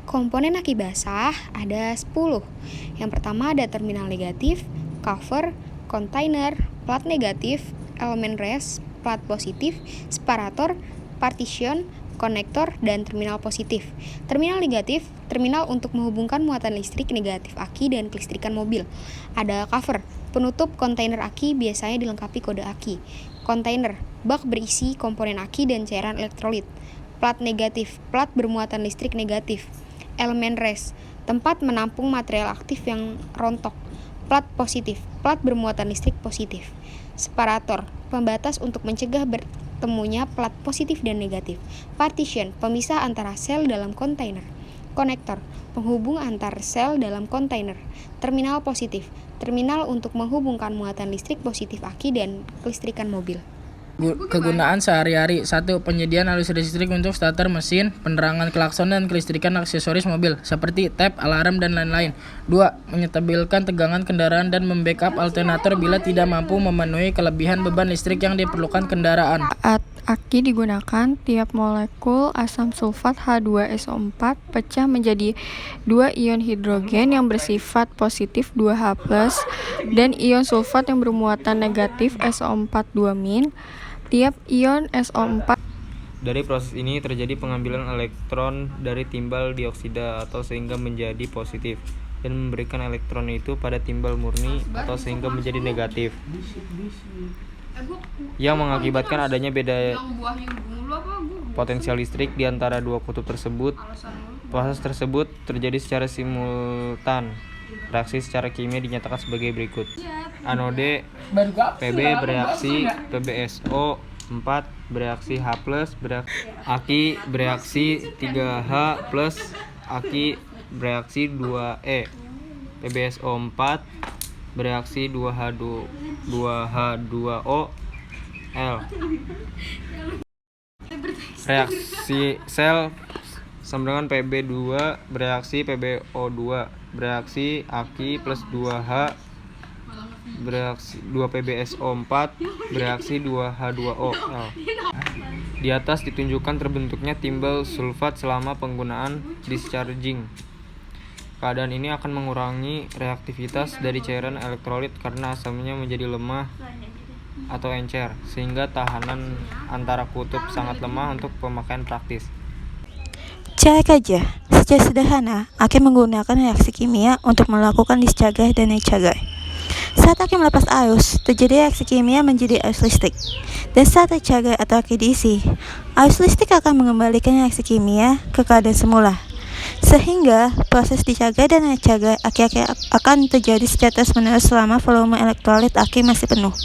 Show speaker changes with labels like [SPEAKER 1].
[SPEAKER 1] Komponen aki basah ada 10. Yang pertama ada terminal negatif, cover, kontainer, plat negatif, elemen res, plat positif, separator, partition, konektor, dan terminal positif. Terminal negatif, terminal untuk menghubungkan muatan listrik negatif aki dan kelistrikan mobil. Ada cover, penutup kontainer aki biasanya dilengkapi kode aki. Kontainer, bak berisi komponen aki dan cairan elektrolit. Plat negatif, plat bermuatan listrik negatif. Elemen res, tempat menampung material aktif yang rontok. Plat positif, plat bermuatan listrik positif. Separator, pembatas untuk mencegah bertemunya plat positif dan negatif. Partition, pemisah antara sel dalam kontainer. Konektor, penghubung antar sel dalam kontainer. Terminal positif, terminal untuk menghubungkan muatan listrik positif aki dan kelistrikan mobil.
[SPEAKER 2] Kegunaan sehari-hari. 1. Penyediaan arus listrik untuk starter mesin, penerangan klakson dan kelistrikan aksesoris mobil seperti tap, alarm, dan lain-lain. 2. Menyetabilkan tegangan kendaraan dan membackup alternator bila tidak mampu memenuhi kelebihan beban listrik yang diperlukan kendaraan.
[SPEAKER 3] Saat aki digunakan, tiap molekul asam sulfat H2SO4 pecah menjadi 2 ion hidrogen yang bersifat positif 2H+, dan ion sulfat yang bermuatan negatif SO4 2-. Tiap ion SO4.
[SPEAKER 4] Dari proses ini terjadi pengambilan elektron dari timbal dioksida atau sehingga menjadi positif dan memberikan elektron itu pada timbal murni atau sehingga menjadi negatif, yang mengakibatkan adanya beda potensial listrik di antara dua kutub tersebut. Proses tersebut terjadi secara simultan. Reaksi secara kimia dinyatakan sebagai berikut. Anode Pb bereaksi PbSO 4 bereaksi H+, aki bereaksi 3H+, aki bereaksi 2E. PbSO 4 bereaksi 2H2O L. Reaksi sel sama dengan Pb2 bereaksi PbO2 bereaksi aki plus 2H bereaksi 2 PbSO4 bereaksi 2H2O L. Di atas ditunjukkan terbentuknya timbal sulfat selama penggunaan discharging. Keadaan ini akan mengurangi reaktivitas dari cairan elektrolit karena asamnya menjadi lemah atau encer, sehingga tahanan antara kutub sangat lemah untuk pemakaian praktis.
[SPEAKER 5] Cara kerja secara sederhana, aki menggunakan reaksi kimia untuk melakukan discharge dan discharge. Saat aki melepas arus, terjadi reaksi kimia menjadi arus listrik. Dan saat discharge atau aki diisi, arus listrik akan mengembalikan reaksi kimia ke keadaan semula. Sehingga proses discharge dan discharge aki akan terjadi secara terus-menerus selama volume elektrolit aki masih penuh.